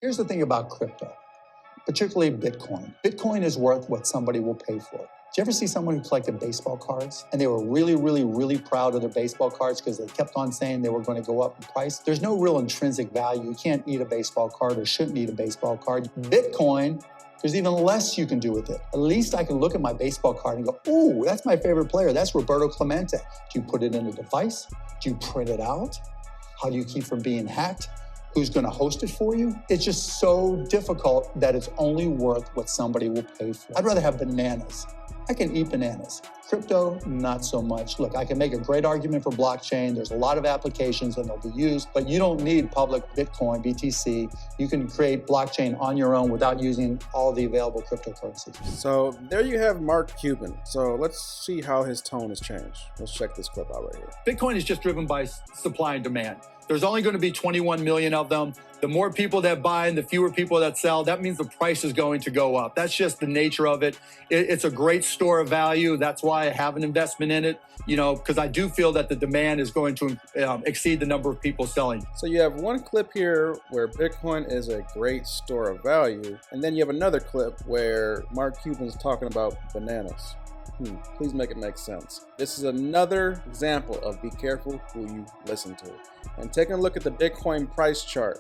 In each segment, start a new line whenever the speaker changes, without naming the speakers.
Here's the thing about crypto, particularly Bitcoin. Bitcoin is worth what somebody will pay for it. Did you ever see someone who collected baseball cards and they were really, really, really proud of their baseball cards because they kept on saying they were going to go up in price? There's no real intrinsic value. You can't eat a baseball card or shouldn't eat a baseball card. Bitcoin, there's even less you can do with it. At least I can look at my baseball card and go, ooh, that's my favorite player. That's Roberto Clemente. Do you put it in a device? Do you print it out? How do you keep from being hacked? Who's going to host it for you? It's just so difficult that it's only worth what somebody will pay for. I'd rather have bananas. I can eat bananas. Crypto, not so much. Look, I can make a great argument for blockchain. There's a lot of applications and they'll be used, but you don't need public Bitcoin, BTC. You can create blockchain on your own without using all the available cryptocurrencies.
So there you have Mark Cuban. So let's see how his tone has changed. Let's check this clip out right here.
Bitcoin is just driven by supply and demand. There's only going to be 21 million of them. The more people that buy and the fewer people that sell, that means the price is going to go up. That's just the nature of it. It's a great store of value. That's why I have an investment in it, because I do feel that the demand is going to exceed the number of people selling.
So you have one clip here where Bitcoin is a great store of value. And then you have another clip where Mark Cuban's talking about bananas. Please make it make sense. This is another example of be careful who you listen to. And taking a look at the Bitcoin price chart,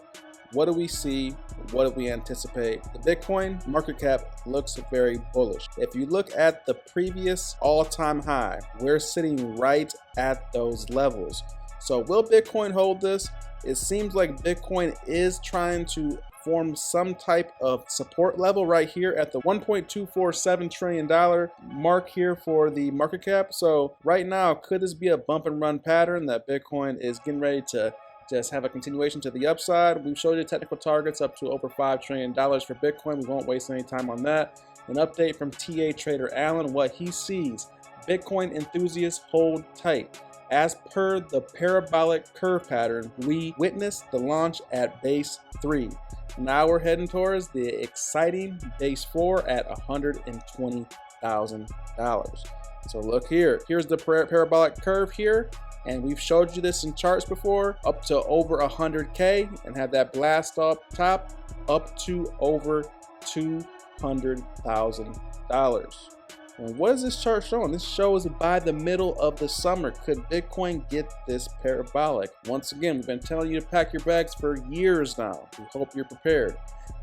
what do we see? What do we anticipate? The Bitcoin market cap looks very bullish. If you look at the previous all-time high, we're sitting right at those levels. So will Bitcoin hold this? It seems like Bitcoin is trying to form some type of support level right here at the $1.247 trillion mark here for the market cap. So right now, could this be a bump and run pattern that Bitcoin is getting ready to just have a continuation to the upside? We've showed you technical targets up to over $5 trillion for Bitcoin. We won't waste any time on that. An update from TA Trader Allen, what he sees. Bitcoin enthusiasts hold tight. As per the parabolic curve pattern, we witnessed the launch at base 3. Now we're heading towards the exciting base 4 at $120,000. So look here. Here's the parabolic curve here. And we've showed you this in charts before, up to over 100K and have that blast off top up to over $200,000. And what is this chart showing? This shows by the middle of the summer. Could Bitcoin get this parabolic? Once again, we've been telling you to pack your bags for years now. We hope you're prepared.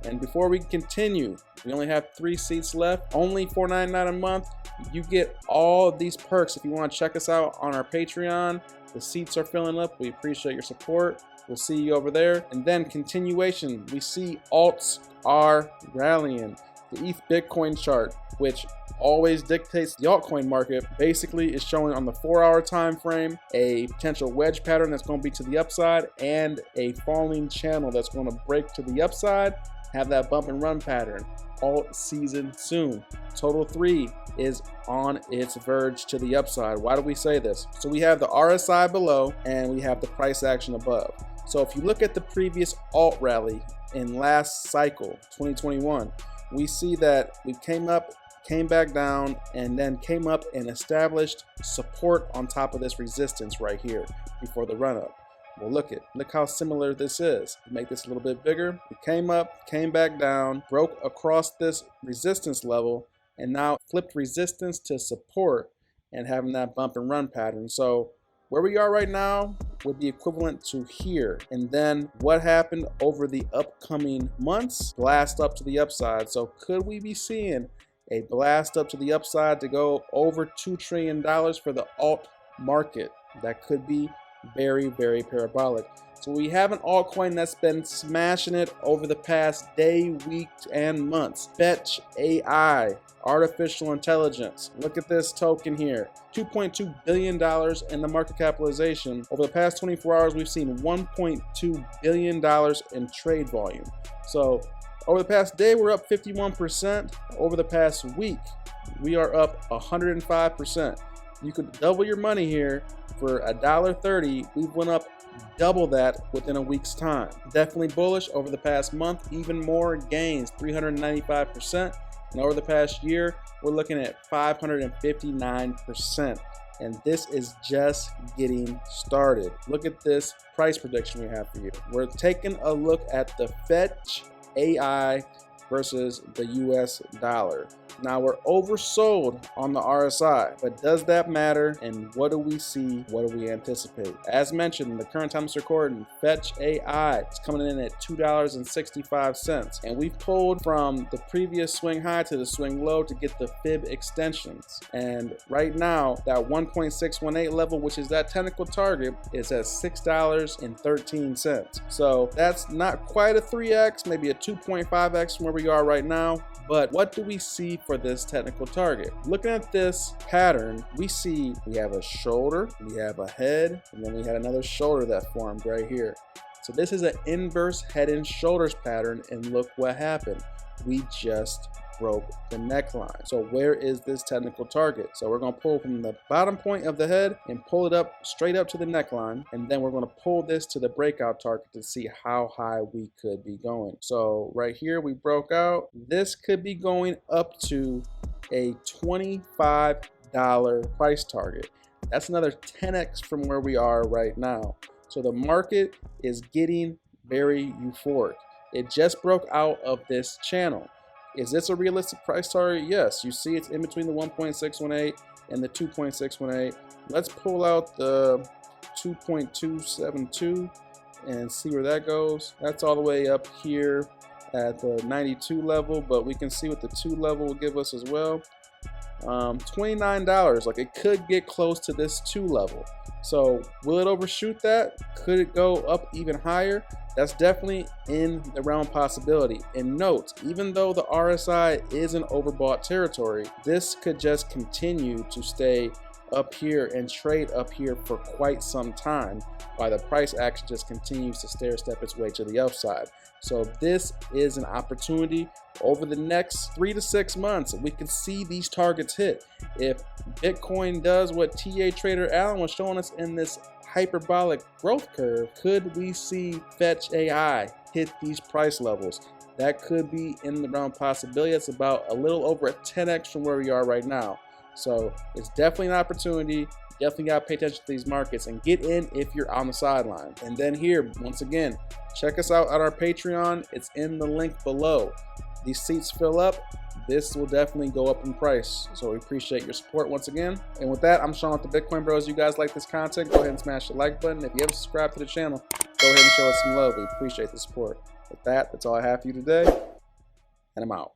And before we continue, we only have 3 seats left, only $4.99 a month. You get all of these perks if you want to check us out on our Patreon. The seats are filling up. We appreciate your support. We'll see you over there. And then continuation, we see alts are rallying. The ETH Bitcoin chart, which always dictates the altcoin market, basically is showing on the 4-hour time frame a potential wedge pattern that's going to be to the upside and a falling channel that's going to break to the upside, have that bump and run pattern. Alt season soon. Total 3 is on its verge to the upside. Why do we say this? So we have the RSI below and we have the price action above. So if you look at the previous alt rally in last cycle, 2021, we see that we came up, came back down, and then came up and established support on top of this resistance right here before the run up. Well, look how similar this is. Make this a little bit bigger. We came up, came back down, broke across this resistance level, and now flipped resistance to support and having that bump and run pattern. So where we are right now would be equivalent to here. And then what happened over the upcoming months? Blast up to the upside. So could we be seeing a blast up to the upside to go over $2 trillion for the alt market? That could be very, very parabolic. So we have an altcoin that's been smashing it over the past day, week, and months. Fetch.ai, artificial intelligence. Look at this token here. $2.2 billion in the market capitalization. Over the past 24 hours, we've seen $1.2 billion in trade volume. So over the past day, we're up 51%. Over the past week, we are up 105%. You could double your money here for $1.30. We went up double that within a week's time. Definitely bullish over the past month, even more gains, 395%. And over the past year, we're looking at 559%. And this is just getting started. Look at this price prediction we have for you. We're taking a look at the Fetch AI versus the US dollar. Now we're oversold on the RSI, but does that matter? And what do we see? What do we anticipate? As mentioned, the current time it's recording, Fetch.ai is coming in at $2.65. And we've pulled from the previous swing high to the swing low to get the fib extensions. And right now, that 1.618 level, which is that technical target, is at $6.13. So that's not quite a 3x, maybe a 2.5x from where we are right now. But what do we see for this technical target? Looking at this pattern, we see we have a shoulder, we have a head, and then we had another shoulder that formed right here. So this is an inverse head and shoulders pattern, and look what happened. We just broke the neckline. So where is this technical target? So we're going to pull from the bottom point of the head and pull it up straight up to the neckline, and then we're going to pull this to the breakout target to see how high we could be going. So right here we broke out. This could be going up to a $25 price target. That's another 10x from where we are right now. So the market is getting very euphoric. It just broke out of this channel. Is this a realistic price target? Yes. You see it's in between the 1.618 and the 2.618. Let's pull out the 2.272 and see where that goes. That's all the way up here at the 92 level, but we can see what the 2 level will give us as well. $29. Like, it could get close to this 2 level. So will it overshoot that? Could it go up even higher? That's definitely in the realm of possibility. And note, even though the RSI is an overbought territory, this could just continue to stay up here and trade up here for quite some time, while the price action just continues to stair step its way to the upside. So this is an opportunity over the next 3 to 6 months. We can see these targets hit. If Bitcoin does what TA Trader Allen was showing us in this hyperbolic growth curve, could we see Fetch.ai hit these price levels? That could be in the realm of possibility. It's about a little over a 10x from where we are right now. So it's definitely an opportunity. Definitely got to pay attention to these markets and get in if you're on the sideline. And then here, once again, check us out on our Patreon. It's in the link below. These seats fill up, this will definitely go up in price. So we appreciate your support once again. And with that, I'm Sean with the Bitcoin Bros. You guys like this content, go ahead and smash the like button. If you haven't subscribed to the channel, go ahead and show us some love. We appreciate the support. With that, that's all I have for you today, and I'm out.